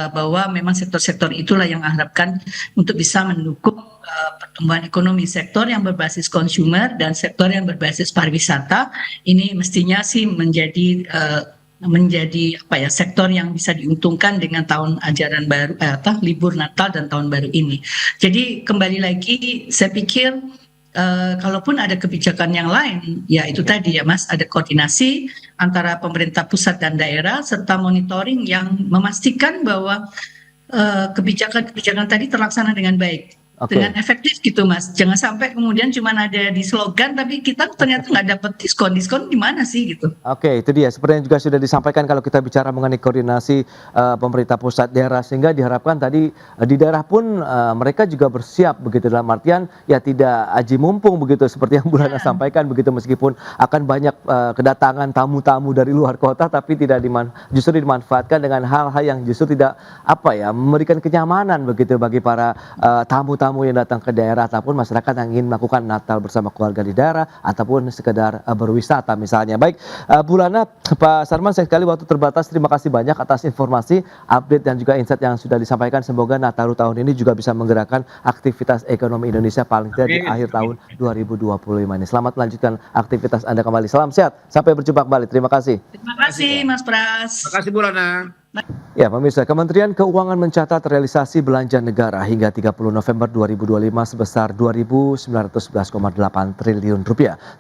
bahwa memang sektor-sektor itulah yang harapkan untuk bisa mendukung pertumbuhan ekonomi. Sektor yang berbasis consumer dan sektor yang berbasis pariwisata ini mestinya sih menjadi sektor yang bisa diuntungkan dengan tahun ajaran baru, libur Natal dan tahun baru ini. Jadi kembali lagi saya pikir kalaupun ada kebijakan yang lain, ya itu tadi ya Mas, ada koordinasi antara pemerintah pusat dan daerah serta monitoring yang memastikan bahwa kebijakan-kebijakan tadi terlaksana dengan baik, dengan efektif gitu Mas. Jangan sampai kemudian cuma ada di slogan tapi kita ternyata nggak dapat diskon gimana sih gitu. Oke, itu dia. Seperti yang juga sudah disampaikan kalau kita bicara mengenai koordinasi pemerintah pusat daerah, sehingga diharapkan tadi di daerah pun mereka juga bersiap begitu, dalam artian ya tidak aji mumpung begitu seperti yang Bu Lana sampaikan begitu, meskipun akan banyak kedatangan tamu-tamu dari luar kota tapi tidak justru dimanfaatkan dengan hal-hal yang justru tidak memberikan kenyamanan begitu bagi para tamu-tamu yang datang ke daerah ataupun masyarakat yang ingin melakukan Natal bersama keluarga di daerah ataupun sekedar berwisata misalnya. Baik, Bu Lana, Pak Sarman, sayang sekali waktu terbatas. Terima kasih banyak atas informasi, update dan juga insight yang sudah disampaikan. Semoga Nataru tahun ini juga bisa menggerakkan aktivitas ekonomi Indonesia paling tidak di akhir tahun 2025 ini. Selamat melanjutkan aktivitas Anda kembali. Salam sehat. Sampai berjumpa kembali. Terima kasih. Terima kasih Mas Pras. Terima kasih Bu Lana. Ya, pemirsa, Kementerian Keuangan mencatat realisasi belanja negara hingga 30 November 2025 sebesar Rp2.911,8 triliun.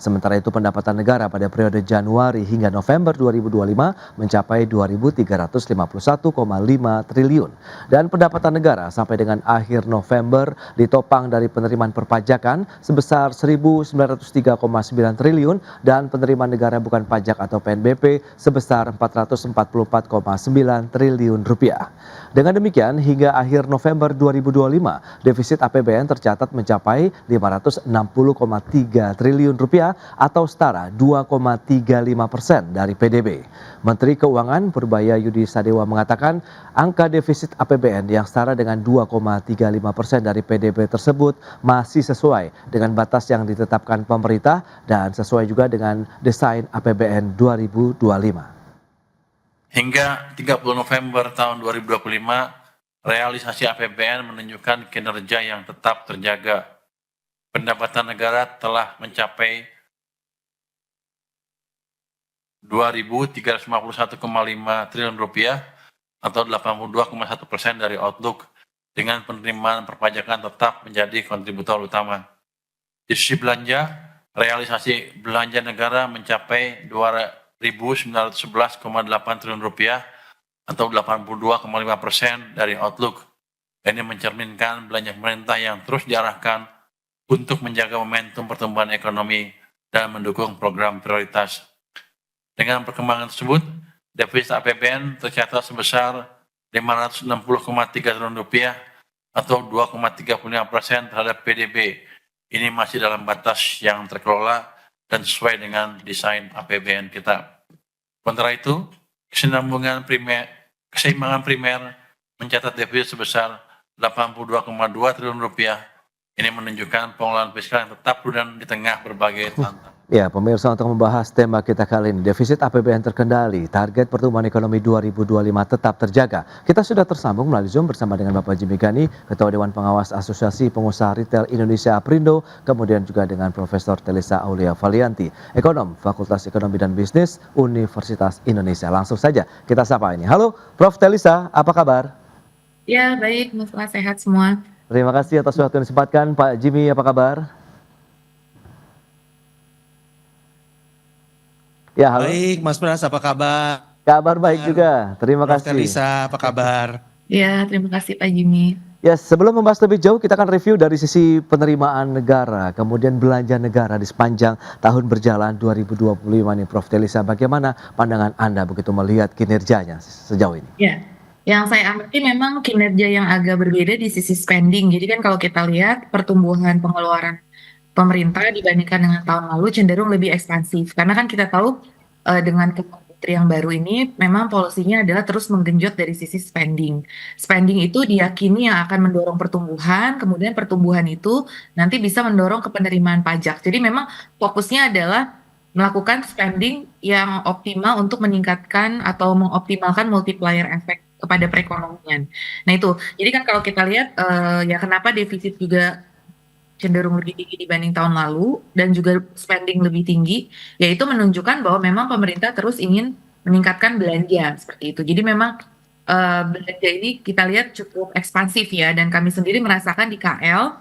Sementara itu pendapatan negara pada periode Januari hingga November 2025 mencapai Rp2.351,5 triliun. Dan pendapatan negara sampai dengan akhir November ditopang dari penerimaan perpajakan sebesar Rp1.903,9 triliun dan penerimaan negara bukan pajak atau PNBP sebesar Rp444,9 triliun. Dengan demikian, hingga akhir November 2025, defisit APBN tercatat mencapai Rp560,3 triliun atau setara 2,35% dari PDB. Menteri Keuangan Purbaya Yudi Sadewa mengatakan angka defisit APBN yang setara dengan 2,35% dari PDB tersebut masih sesuai dengan batas yang ditetapkan pemerintah dan sesuai juga dengan desain APBN 2025. Hingga 30 November tahun 2025, realisasi APBN menunjukkan kinerja yang tetap terjaga. Pendapatan negara telah mencapai Rp2.351,5 triliun atau 82,1% dari outlook, dengan penerimaan perpajakan tetap menjadi kontributor utama. Di sisi belanja, realisasi belanja negara mencapai Rp2.911,8 triliun atau 82,5% dari outlook. Ini mencerminkan belanja pemerintah yang terus diarahkan untuk menjaga momentum pertumbuhan ekonomi dan mendukung program prioritas. Dengan perkembangan tersebut, defisit APBN tercatat sebesar 560,3 triliun rupiah atau 2,35% terhadap PDB. Ini masih dalam batas yang terkelola dan sesuai dengan desain APBN kita. Sementara itu, keseimbangan primer mencatat defisit sebesar 82,2 triliun rupiah. Ini menunjukkan pengelolaan fiskal yang tetap prudent di tengah berbagai tantangan. Ya, pemirsa, untuk membahas tema kita kali ini, defisit APBN terkendali, target pertumbuhan ekonomi 2025 tetap terjaga. Kita sudah tersambung melalui Zoom bersama dengan Bapak Jimmy Gani, Ketua Dewan Pengawas Asosiasi Pengusaha Retail Indonesia Aprindo, kemudian juga dengan Profesor Telisa Aulia Valianti, Ekonom Fakultas Ekonomi dan Bisnis Universitas Indonesia. Langsung saja kita sapa ini. Halo, Prof. Telisa, apa kabar? Ya, baik, Mas Pras, sehat semua. Terima kasih atas waktu yang disempatkan. Pak Jimmy, apa kabar? Ya, halo. Baik, Mas Pras, apa kabar? Kabar baik juga. Terima Prof. kasih. Telisa, apa kabar? Ya, terima kasih Pak Jimmy. Ya, sebelum membahas lebih jauh, kita akan review dari sisi penerimaan negara, kemudian belanja negara di sepanjang tahun berjalan 2025 nih, Prof. Telisa. Bagaimana pandangan Anda begitu melihat kinerjanya sejauh ini? Ya, yang saya amati memang kinerja yang agak berbeda di sisi spending. Jadi kan kalau kita lihat pertumbuhan pengeluaran pemerintah dibandingkan dengan tahun lalu cenderung lebih ekspansif. Karena kan kita tahu dengan Menteri yang baru ini memang polisinya adalah terus menggenjot dari sisi spending. Spending itu diyakini yang akan mendorong pertumbuhan, kemudian pertumbuhan itu nanti bisa mendorong ke penerimaan pajak. Jadi memang fokusnya adalah melakukan spending yang optimal untuk meningkatkan atau mengoptimalkan multiplier effect kepada perekonomian. Nah itu, jadi kan kalau kita lihat ya kenapa defisit juga cenderung lebih tinggi dibanding tahun lalu dan juga spending lebih tinggi, yaitu menunjukkan bahwa memang pemerintah terus ingin meningkatkan belanja seperti itu. Jadi memang belanja ini kita lihat cukup ekspansif ya, dan kami sendiri merasakan di KL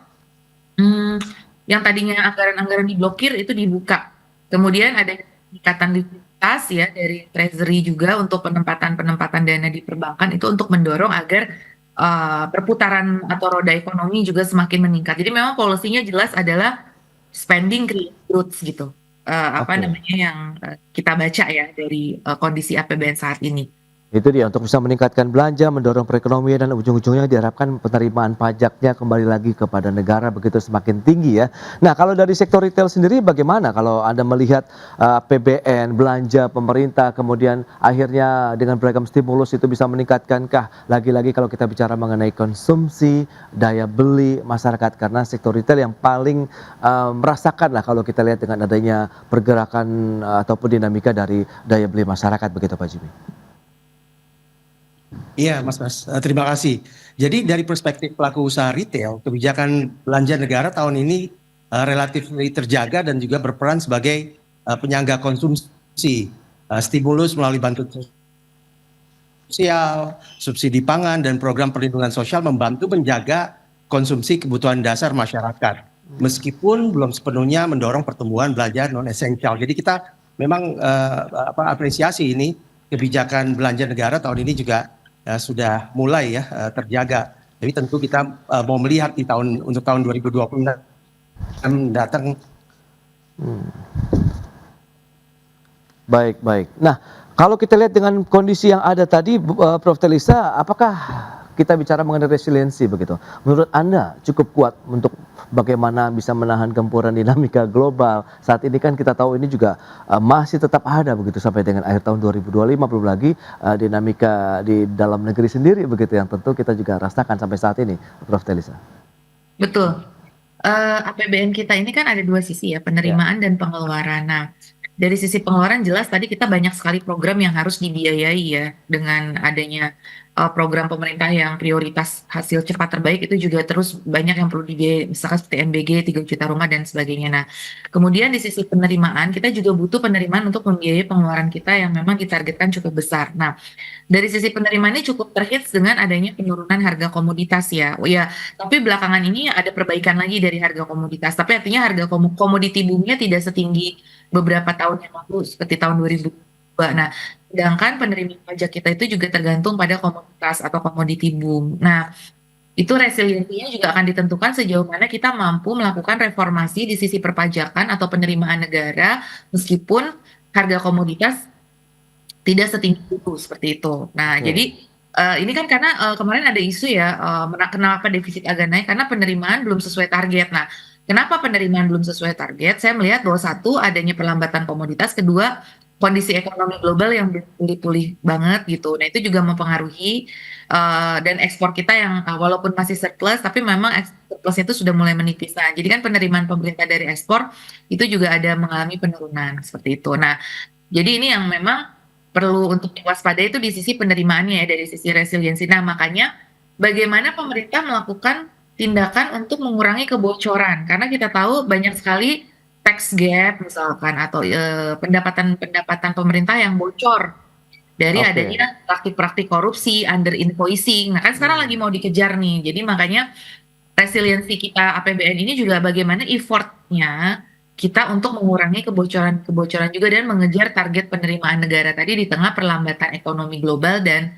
yang tadinya anggaran-anggaran diblokir itu dibuka. Kemudian ada peningkatan likuiditas ya dari Treasury juga untuk penempatan dana di perbankan itu untuk mendorong agar perputaran atau roda ekonomi juga semakin meningkat. Jadi memang polisinya jelas adalah spending create growth gitu. Namanya yang kita baca ya dari kondisi APBN saat ini. Itu dia, untuk bisa meningkatkan belanja, mendorong perekonomian, dan ujung-ujungnya diharapkan penerimaan pajaknya kembali lagi kepada negara begitu semakin tinggi ya. Nah, kalau dari sektor retail sendiri bagaimana kalau Anda melihat APBN, belanja pemerintah, kemudian akhirnya dengan beragam stimulus itu bisa meningkatkankah lagi-lagi kalau kita bicara mengenai konsumsi, daya beli masyarakat, karena sektor retail yang paling merasakan lah kalau kita lihat dengan adanya pergerakan ataupun dinamika dari daya beli masyarakat begitu Pak Jimmy. Iya, Mas Pras, terima kasih. Jadi dari perspektif pelaku usaha retail, kebijakan belanja negara tahun ini relatif terjaga dan juga berperan sebagai penyangga konsumsi, stimulus melalui bantuan sosial, subsidi pangan, dan program perlindungan sosial membantu menjaga konsumsi kebutuhan dasar masyarakat. Meskipun belum sepenuhnya mendorong pertumbuhan belanja non-esensial. Jadi kita memang apresiasi ini kebijakan belanja negara tahun ini juga sudah mulai ya terjaga. Jadi tentu kita mau melihat di untuk tahun 2026 datang. Baik. Nah, kalau kita lihat dengan kondisi yang ada tadi, Prof. Telisa, apakah kita bicara mengenai resiliensi begitu? Menurut Anda cukup kuat untuk bagaimana bisa menahan gempuran dinamika global? Saat ini kan kita tahu ini juga masih tetap ada begitu sampai dengan akhir tahun 2025, belum lagi dinamika di dalam negeri sendiri begitu yang tentu kita juga rasakan sampai saat ini, Prof. Telisa. Betul. APBN kita ini kan ada dua sisi ya, penerimaan dan pengeluaran. Nah, dari sisi pengeluaran jelas tadi kita banyak sekali program yang harus dibiayai ya, dengan adanya program pemerintah yang prioritas hasil cepat terbaik itu juga terus banyak yang perlu dibiayai, misalkan seperti NBG 3 juta rumah dan sebagainya. Nah, kemudian di sisi penerimaan kita juga butuh penerimaan untuk membiayai pengeluaran kita yang memang ditargetkan cukup besar. Nah, dari sisi penerimaan ini cukup terhits dengan adanya penurunan harga komoditas ya. Oh ya, tapi belakangan ini ada perbaikan lagi dari harga komoditas. Tapi artinya harga komoditi boomnya tidak setinggi beberapa tahun yang lalu seperti tahun 2002. Nah, sedangkan penerimaan pajak kita itu juga tergantung pada komoditas atau komoditi boom. Nah, itu resiliensinya juga akan ditentukan sejauh mana kita mampu melakukan reformasi di sisi perpajakan atau penerimaan negara meskipun harga komoditas tidak setinggi itu, seperti itu. Nah, Oke. jadi ini kan karena kemarin ada isu ya, kenapa defisit agak naik karena penerimaan belum sesuai target. Nah, kenapa penerimaan belum sesuai target? Saya melihat bahwa satu adanya perlambatan komoditas, kedua kondisi ekonomi global yang belum pulih-pulih banget gitu. Nah, itu juga mempengaruhi dan ekspor kita yang walaupun masih surplus, tapi memang surplusnya itu sudah mulai menipis. Nah, jadi kan penerimaan pemerintah dari ekspor itu juga ada mengalami penurunan seperti itu. Nah, jadi ini yang memang perlu untuk diwaspadai itu di sisi penerimaannya ya, dari sisi resiliensi. Nah, makanya bagaimana pemerintah melakukan tindakan untuk mengurangi kebocoran, karena kita tahu banyak sekali tax gap misalkan atau pendapatan pemerintah yang bocor dari Oke. adanya praktik-praktik korupsi, under invoicing. Nah, kan sekarang lagi mau dikejar nih. Jadi makanya resiliensi kita APBN ini juga bagaimana effortnya kita untuk mengurangi kebocoran-kebocoran juga dan mengejar target penerimaan negara tadi di tengah perlambatan ekonomi global dan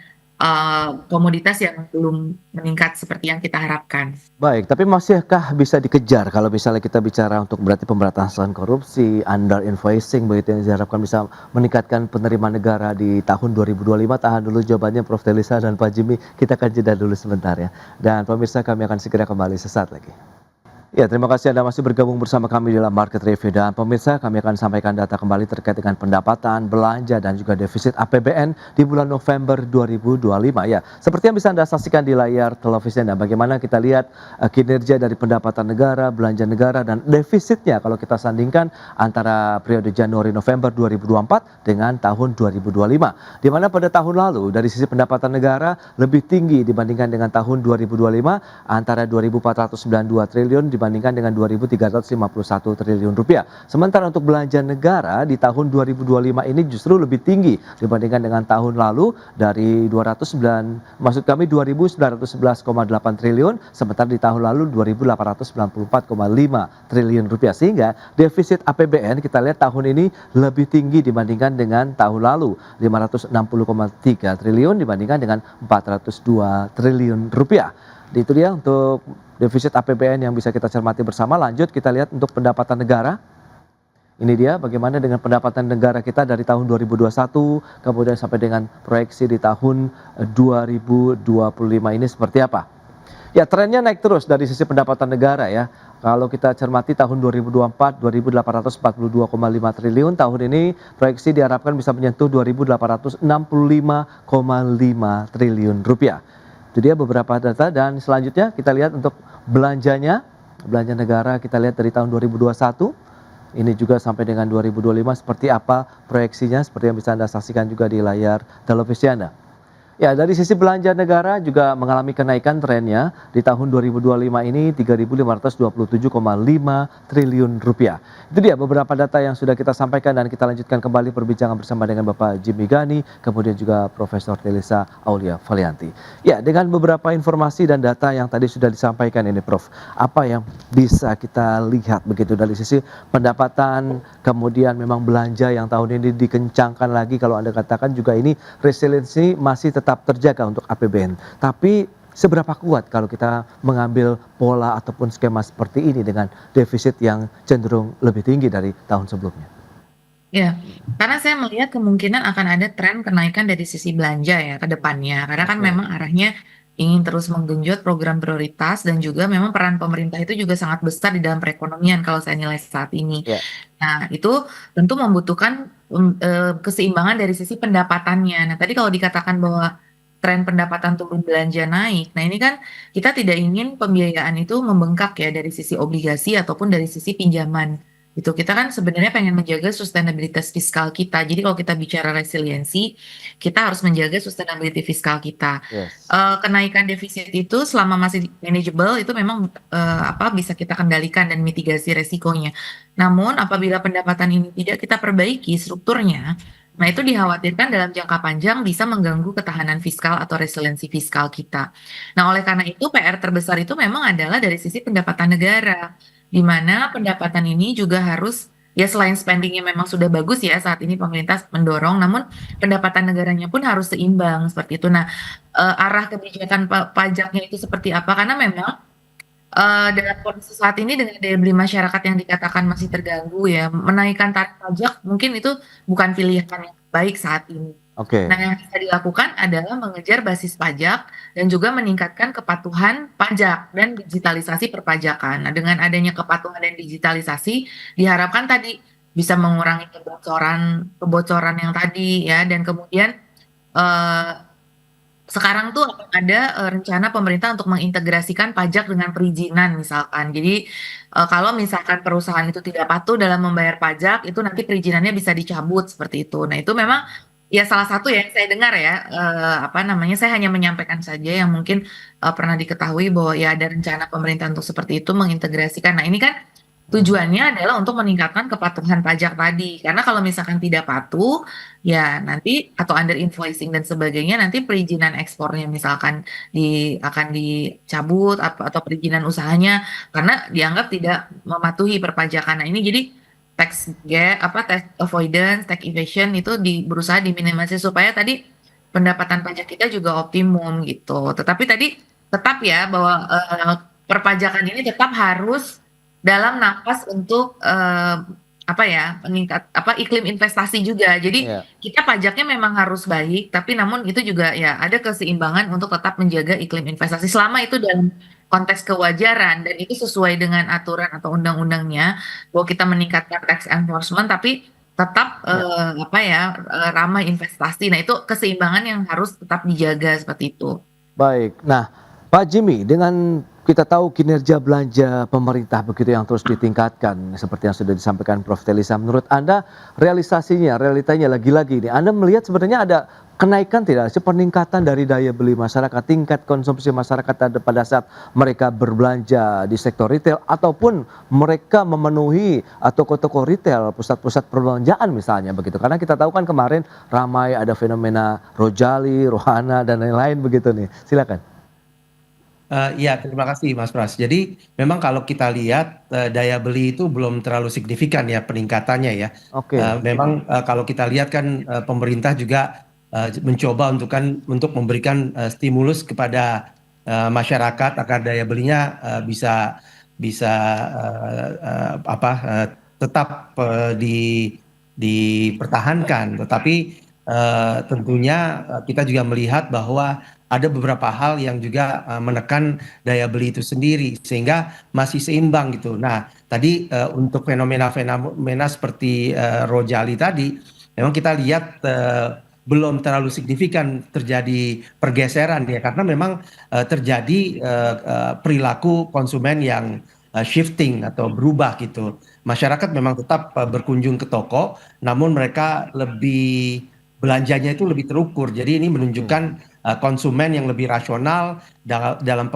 komoditas yang belum meningkat seperti yang kita harapkan. Baik, tapi masihkah bisa dikejar kalau misalnya kita bicara untuk berarti pemberantasan korupsi, under invoicing begitu yang diharapkan bisa meningkatkan penerimaan negara di tahun 2025? Tahan dulu jawabannya Prof. Delisa dan Pak Jimmy, kita akan jeda dulu sebentar ya. Dan pemirsa, kami akan segera kembali sesaat lagi. Ya, terima kasih Anda masih bergabung bersama kami dalam Market Review. Dan pemirsa, kami akan sampaikan data kembali terkait dengan pendapatan, belanja, dan juga defisit APBN di bulan November 2025. Ya, seperti yang bisa Anda saksikan di layar televisi Anda, bagaimana kita lihat kinerja dari pendapatan negara, belanja negara, dan defisitnya kalau kita sandingkan antara periode Januari-November 2024 dengan tahun 2025. Di mana pada tahun lalu, dari sisi pendapatan negara lebih tinggi dibandingkan dengan tahun 2025, antara 2.492 triliun dibandingkan dengan 2.351 triliun rupiah. Sementara untuk belanja negara di tahun 2025 ini justru lebih tinggi dibandingkan dengan tahun lalu dari 209, 2.911,8 triliun, sementara di tahun lalu 2.894,5 triliun rupiah. Sehingga defisit APBN kita lihat tahun ini lebih tinggi dibandingkan dengan tahun lalu, 560,3 triliun dibandingkan dengan 402 triliun rupiah. Itu dia untuk defisit APBN yang bisa kita cermati bersama. Lanjut kita lihat untuk pendapatan negara. Ini dia bagaimana dengan pendapatan negara kita dari tahun 2021 kemudian sampai dengan proyeksi di tahun 2025 ini seperti apa. Ya, trennya naik terus dari sisi pendapatan negara ya. Kalau kita cermati tahun 2024 2.842,5 triliun, tahun ini proyeksi diharapkan bisa menyentuh 2.865,5 triliun rupiah. Itu dia beberapa data dan selanjutnya kita lihat untuk belanjanya. Belanja negara kita lihat dari tahun 2021 ini juga sampai dengan 2025 seperti apa proyeksinya, seperti yang bisa Anda saksikan juga di layar televisi Anda. Ya, dari sisi belanja negara juga mengalami kenaikan trennya. Di tahun 2025 ini 3.527,5 triliun rupiah. Itu dia beberapa data yang sudah kita sampaikan dan kita lanjutkan kembali perbincangan bersama dengan Bapak Jimmy Gani, kemudian juga Profesor Delisa Aulia Valianti. Ya, dengan beberapa informasi dan data yang tadi sudah disampaikan ini Prof, apa yang bisa kita lihat begitu dari sisi pendapatan, kemudian memang belanja yang tahun ini dikencangkan lagi, kalau Anda katakan juga ini resiliensi masih tetap terjaga untuk APBN. Tapi seberapa kuat kalau kita mengambil pola ataupun skema seperti ini dengan defisit yang cenderung lebih tinggi dari tahun sebelumnya? Ya, karena saya melihat kemungkinan akan ada tren kenaikan dari sisi belanja ya ke depannya. Karena kan Oke. memang arahnya ingin terus menggenjot program prioritas dan juga memang peran pemerintah itu juga sangat besar di dalam perekonomian kalau saya nilai saat ini. Ya. Nah, itu tentu membutuhkan keseimbangan dari sisi pendapatannya. Nah, tadi kalau dikatakan bahwa tren pendapatan turun belanja naik, nah ini kan kita tidak ingin pembiayaan itu membengkak ya dari sisi obligasi ataupun dari sisi pinjaman. Itu kita kan sebenarnya pengen menjaga sustainabilitas fiskal kita. Jadi kalau kita bicara resiliensi, kita harus menjaga sustainability fiskal kita. Yes. Kenaikan defisit itu selama masih manageable itu memang bisa kita kendalikan dan mitigasi resikonya. Namun apabila pendapatan ini tidak kita perbaiki strukturnya, nah itu dikhawatirkan dalam jangka panjang bisa mengganggu ketahanan fiskal atau resiliensi fiskal kita. Nah, oleh karena itu PR terbesar itu memang adalah dari sisi pendapatan negara, di mana pendapatan ini juga harus ya selain spendingnya memang sudah bagus ya saat ini pemerintah mendorong, namun pendapatan negaranya pun harus seimbang seperti itu. Nah, arah kebijakan pajaknya itu seperti apa? Karena memang dalam kondisi saat ini dengan daya beli masyarakat yang dikatakan masih terganggu ya, menaikkan tarif pajak mungkin itu bukan pilihan yang baik saat ini. Oke. Nah, yang bisa dilakukan adalah mengejar basis pajak dan juga meningkatkan kepatuhan pajak dan digitalisasi perpajakan. Nah, dengan adanya kepatuhan dan digitalisasi, diharapkan tadi bisa mengurangi kebocoran yang tadi ya, dan kemudian eh, sekarang tuh akan ada rencana pemerintah untuk mengintegrasikan pajak dengan perizinan misalkan. Jadi kalau misalkan perusahaan itu tidak patuh dalam membayar pajak, itu nanti perizinannya bisa dicabut seperti itu. Nah, itu memang ya salah satu ya yang saya dengar ya, apa namanya, saya hanya menyampaikan saja yang mungkin pernah diketahui bahwa ya ada rencana pemerintah untuk seperti itu mengintegrasikan. Nah, ini kan tujuannya adalah untuk meningkatkan kepatuhan pajak tadi. Karena kalau misalkan tidak patuh, ya nanti atau under invoicing dan sebagainya, nanti perizinan ekspornya misalkan akan dicabut atau perizinan usahanya karena dianggap tidak mematuhi perpajakan. Nah, ini jadi tax avoidance, tax evasion itu berusaha diminimalisir supaya tadi pendapatan pajak kita juga optimum gitu. Tetapi tadi tetap ya bahwa perpajakan ini tetap harus dalam napas untuk apa ya, iklim investasi juga. Jadi Iya. kita pajaknya memang harus baik, tapi namun itu juga ya ada keseimbangan untuk tetap menjaga iklim investasi selama itu dalam konteks kewajaran dan itu sesuai dengan aturan atau undang-undangnya, bahwa kita meningkatkan tax enforcement tapi tetap ramah investasi. Nah, itu keseimbangan yang harus tetap dijaga seperti itu. Baik. Nah, Pak Jimmy, dengan kita tahu kinerja belanja pemerintah begitu yang terus ditingkatkan seperti yang sudah disampaikan Prof. Telisa, menurut Anda realitanya lagi-lagi ini Anda melihat sebenarnya ada kenaikan tidak sih, peningkatan dari daya beli masyarakat, tingkat konsumsi masyarakat pada saat mereka berbelanja di sektor retail ataupun mereka memenuhi toko-toko retail, pusat-pusat perbelanjaan misalnya begitu. Karena kita tahu kan kemarin ramai ada fenomena Rojali, Rohana dan lain-lain begitu nih. Silakan. Ya, terima kasih Mas Pras. Jadi memang kalau kita lihat daya beli itu belum terlalu signifikan ya peningkatannya ya. Oke. Memang kalau kita lihat kan pemerintah juga mencoba untuk memberikan stimulus kepada masyarakat agar daya belinya bisa tetap dipertahankan. Tetapi tentunya kita juga melihat bahwa ada beberapa hal yang juga menekan daya beli itu sendiri sehingga masih seimbang gitu. Nah, tadi untuk fenomena seperti Rojali tadi, memang kita lihat belum terlalu signifikan terjadi pergeseran ya, karena memang terjadi perilaku konsumen yang shifting atau berubah gitu. Masyarakat memang tetap berkunjung ke toko, namun mereka belanjanya itu lebih terukur. Jadi ini menunjukkan konsumen yang lebih rasional dalam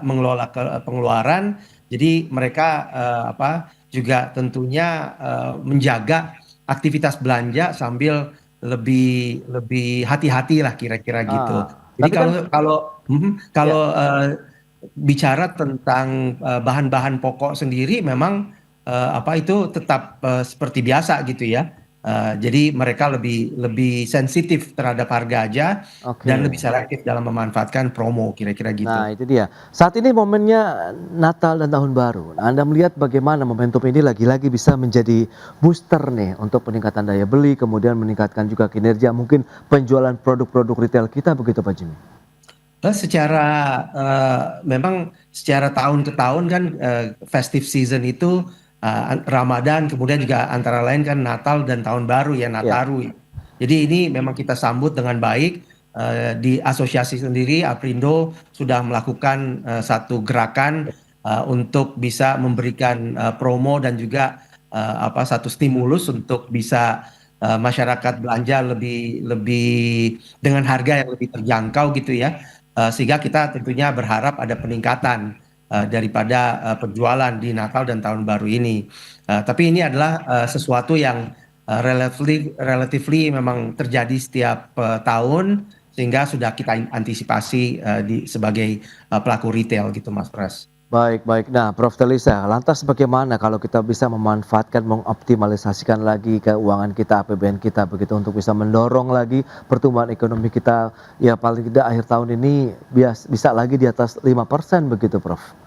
mengelola pengeluaran. Jadi mereka juga tentunya menjaga aktivitas belanja sambil lebih hati-hati lah kira-kira gitu. Jadi kalau bicara tentang bahan-bahan pokok sendiri memang itu tetap seperti biasa gitu ya. Jadi mereka lebih sensitif terhadap harga aja dan lebih selektif dalam memanfaatkan promo kira-kira gitu. Nah, itu dia. Saat ini momennya Natal dan Tahun Baru. Nah, Anda melihat bagaimana momentum ini lagi-lagi bisa menjadi booster nih untuk peningkatan daya beli, kemudian meningkatkan juga kinerja mungkin penjualan produk-produk retail kita begitu Pak Jimmy? Memang secara tahun ke tahun kan festive season itu Ramadan, kemudian juga antara lain kan Natal dan Tahun Baru ya, Nataru. Jadi ini memang kita sambut dengan baik. Di asosiasi sendiri, Aprindo sudah melakukan satu gerakan untuk bisa memberikan promo dan juga satu stimulus untuk bisa masyarakat belanja lebih dengan harga yang lebih terjangkau gitu ya. Sehingga kita tentunya berharap ada peningkatan daripada penjualan di Natal dan Tahun Baru ini. Tapi ini adalah sesuatu yang relatively memang terjadi setiap tahun sehingga sudah kita antisipasi sebagai pelaku retail gitu Mas Pras. Baik. Nah, Prof. Telisa, lantas bagaimana kalau kita bisa memanfaatkan, mengoptimalisasikan lagi keuangan kita, APBN kita begitu untuk bisa mendorong lagi pertumbuhan ekonomi kita ya paling tidak akhir tahun ini bisa lagi di atas 5% begitu, Prof.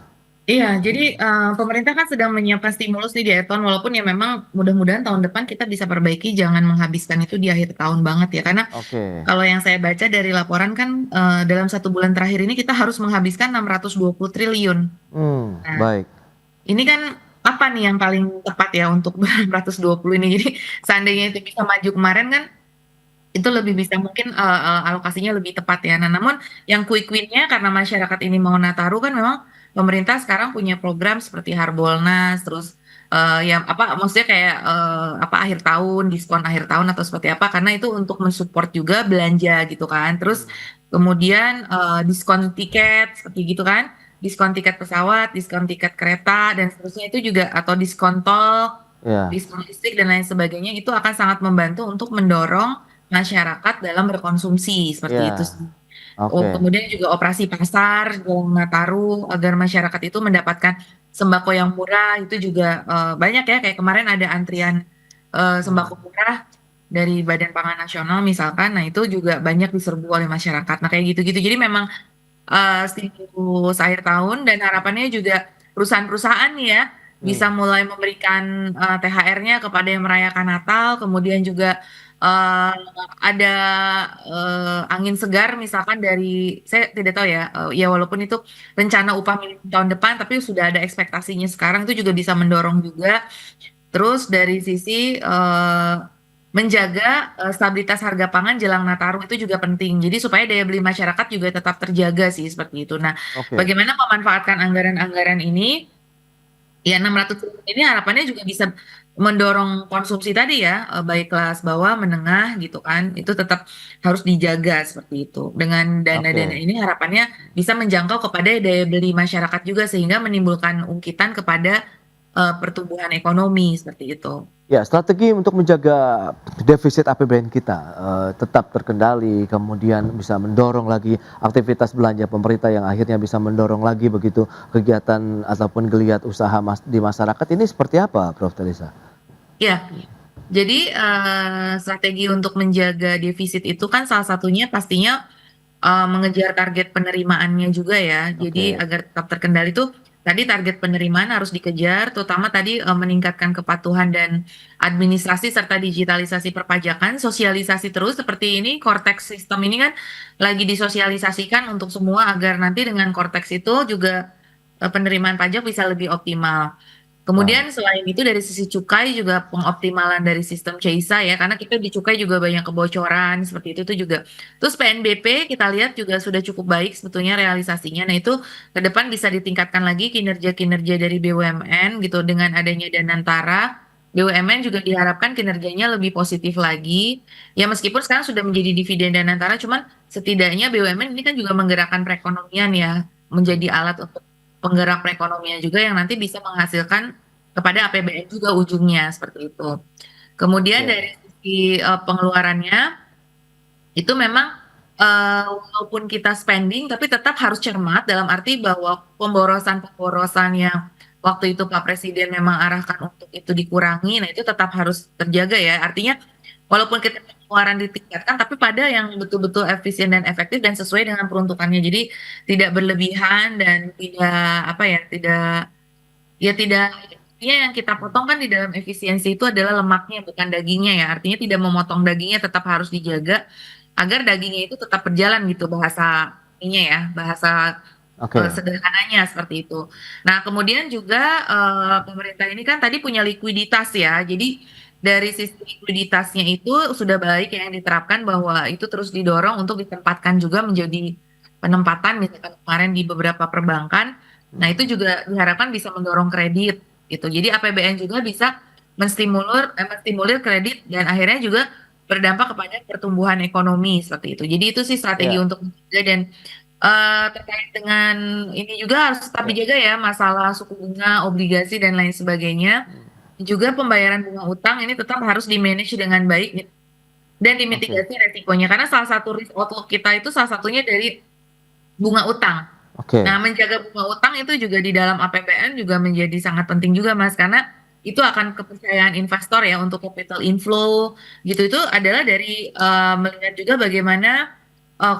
Iya, jadi pemerintah kan sedang menyiapkan stimulus nih di akhir tahun, walaupun ya memang mudah-mudahan tahun depan kita bisa perbaiki, jangan menghabiskan itu di akhir tahun banget ya. Karena Oke. kalau yang saya baca dari laporan kan dalam 1 bulan terakhir ini kita harus menghabiskan 620 triliun. Nah, Baik. ini kan apa nih yang paling tepat ya untuk 620 ini? Jadi seandainya itu bisa maju kemarin kan itu lebih bisa mungkin alokasinya lebih tepat ya. Nah, namun yang quick win-nya karena masyarakat ini mau Nataru kan memang pemerintah sekarang punya program seperti Harbolnas, terus ya apa maksudnya kayak apa akhir tahun, diskon akhir tahun atau seperti apa karena itu untuk mensupport juga belanja gitu kan. Terus kemudian diskon tiket seperti gitu kan. Diskon tiket pesawat, diskon tiket kereta dan seterusnya itu juga atau diskon tol, Ya. diskon listrik dan lain sebagainya itu akan sangat membantu untuk mendorong masyarakat dalam berkonsumsi seperti itu Ya. sih. Oh, Oke. kemudian juga operasi pasar Jalan Nataru agar masyarakat itu mendapatkan sembako yang murah itu juga banyak ya kayak kemarin ada antrian sembako murah dari Badan Pangan Nasional misalkan, nah itu juga banyak diserbu oleh masyarakat. Nah kayak gitu-gitu. Jadi memang stimulus akhir tahun dan harapannya juga perusahaan-perusahaan nih ya bisa mulai memberikan THR-nya kepada yang merayakan Natal, kemudian juga eh, ada angin segar misalkan dari saya tidak tahu ya, ya walaupun itu rencana upah minimum tahun depan, tapi sudah ada ekspektasinya sekarang itu juga bisa mendorong juga. Terus dari sisi menjaga stabilitas harga pangan jelang Nataru itu juga penting. Jadi supaya daya beli masyarakat juga tetap terjaga sih seperti itu. Nah, Oke. bagaimana memanfaatkan anggaran-anggaran ini? Ya 600 triliun ini harapannya juga bisa mendorong konsumsi tadi ya, baik kelas bawah, menengah gitu kan. Itu tetap harus dijaga seperti itu. Dengan dana-dana Oke. ini harapannya bisa menjangkau kepada daya beli masyarakat juga sehingga menimbulkan ungkitan kepada pertumbuhan ekonomi seperti itu. Ya, strategi untuk menjaga defisit APBN kita tetap terkendali, kemudian bisa mendorong lagi aktivitas belanja pemerintah yang akhirnya bisa mendorong lagi begitu kegiatan ataupun geliat usaha di masyarakat ini seperti apa, Prof. Teresa? Ya, jadi strategi untuk menjaga defisit itu kan salah satunya pastinya mengejar target penerimaannya juga ya. Jadi Oke. agar tetap terkendali tuh tadi target penerimaan harus dikejar, terutama tadi meningkatkan kepatuhan dan administrasi serta digitalisasi perpajakan, sosialisasi terus seperti ini Cortex sistem ini kan lagi disosialisasikan untuk semua agar nanti dengan Cortex itu juga penerimaan pajak bisa lebih optimal. Baik. Kemudian selain itu dari sisi cukai juga pengoptimalan dari sistem CISA ya, karena kita di cukai juga banyak kebocoran seperti itu tuh juga. Terus PNBP kita lihat juga sudah cukup baik sebetulnya realisasinya. Nah itu ke depan bisa ditingkatkan lagi kinerja-kinerja dari BUMN gitu dengan adanya Danantara. BUMN juga diharapkan kinerjanya lebih positif lagi. Ya meskipun sekarang sudah menjadi dividen Danantara, cuman setidaknya BUMN ini kan juga menggerakkan perekonomian ya, menjadi alat untuk penggerak perekonomian juga yang nanti bisa menghasilkan kepada APBN juga ujungnya seperti itu. Kemudian Oke. dari sisi pengeluarannya itu memang walaupun kita spending tapi tetap harus cermat dalam arti bahwa pemborosan-pemborosan yang waktu itu Pak Presiden memang arahkan untuk itu dikurangi, nah itu tetap harus terjaga ya. Artinya walaupun kita pengeluaran ditingkatkan tapi pada yang betul-betul efisien dan efektif dan sesuai dengan peruntukannya. Jadi tidak berlebihan dan tidak apa ya, tidak ya yang kita potong kan di dalam efisiensi itu adalah lemaknya bukan dagingnya ya. Artinya tidak memotong dagingnya tetap harus dijaga agar dagingnya itu tetap berjalan gitu bahasa ininya ya, bahasa Oke. sederhananya seperti itu. Nah, kemudian juga pemerintah ini kan tadi punya likuiditas ya. Jadi dari sisi likuiditasnya itu sudah baik yang diterapkan bahwa itu terus didorong untuk ditempatkan juga menjadi penempatan misalkan kemarin di beberapa perbankan. Nah, itu juga diharapkan bisa mendorong kredit gitu. Jadi APBN juga bisa menstimulir kredit dan akhirnya juga berdampak kepada pertumbuhan ekonomi seperti itu. Jadi itu sih strategi Ya. untuk menjaga dan terkait dengan ini juga harus tetap Ya. dijaga ya masalah suku bunga, obligasi dan lain sebagainya. Juga pembayaran bunga utang ini tetap harus di-manage dengan baik dan Oke. dimitigasi resikonya karena salah satu risk outlook kita itu salah satunya dari bunga utang. Oke. Nah, menjaga bunga utang itu juga di dalam APBN juga menjadi sangat penting juga Mas karena itu akan kepercayaan investor ya untuk capital inflow gitu itu adalah dari melihat juga bagaimana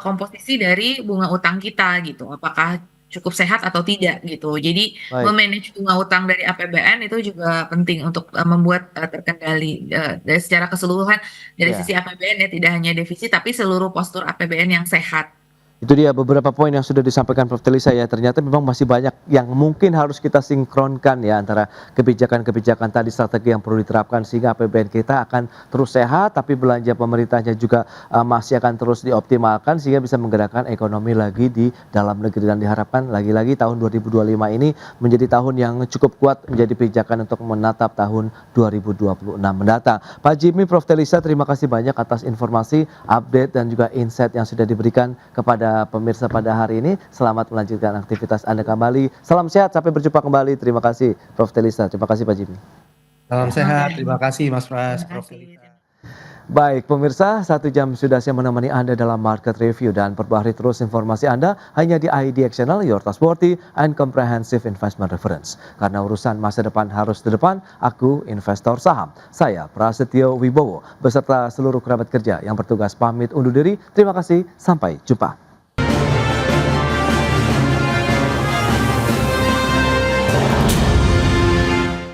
komposisi dari bunga utang kita gitu. Apakah cukup sehat atau tidak gitu. Jadi Baik. memanage bunga utang dari APBN itu juga penting untuk membuat terkendali dari secara keseluruhan dari Ya. sisi APBN ya, tidak hanya defisit tapi seluruh postur APBN yang sehat. Itu dia beberapa poin yang sudah disampaikan Prof. Telisa ya. Ternyata memang masih banyak yang mungkin harus kita sinkronkan ya antara kebijakan-kebijakan tadi, strategi yang perlu diterapkan sehingga APBN kita akan terus sehat, tapi belanja pemerintahnya juga masih akan terus dioptimalkan sehingga bisa menggerakkan ekonomi lagi di dalam negeri, dan diharapkan lagi-lagi tahun 2025 ini menjadi tahun yang cukup kuat menjadi pijakan untuk menatap tahun 2026 mendatang. Pak Jimmy, Prof. Telisa, terima kasih banyak atas informasi, update dan juga insight yang sudah diberikan kepada pemirsa pada hari ini. Selamat melanjutkan aktivitas Anda kembali. Salam sehat, sampai berjumpa kembali. Terima kasih Prof. Telisa, terima kasih Pak Jimmy. Salam sehat, terima kasih Mas Pras, Terima Prof. kasih. Telisa. Baik pemirsa, 1 jam sudah saya menemani Anda dalam market review, dan perbaharui terus informasi Anda hanya di IDX Channel, your trustworthy and comprehensive investment reference. Karena urusan masa depan harus di depan, aku investor saham. Saya Prasetyo Wibowo beserta seluruh kerabat kerja yang bertugas pamit undur diri. Terima kasih, sampai jumpa.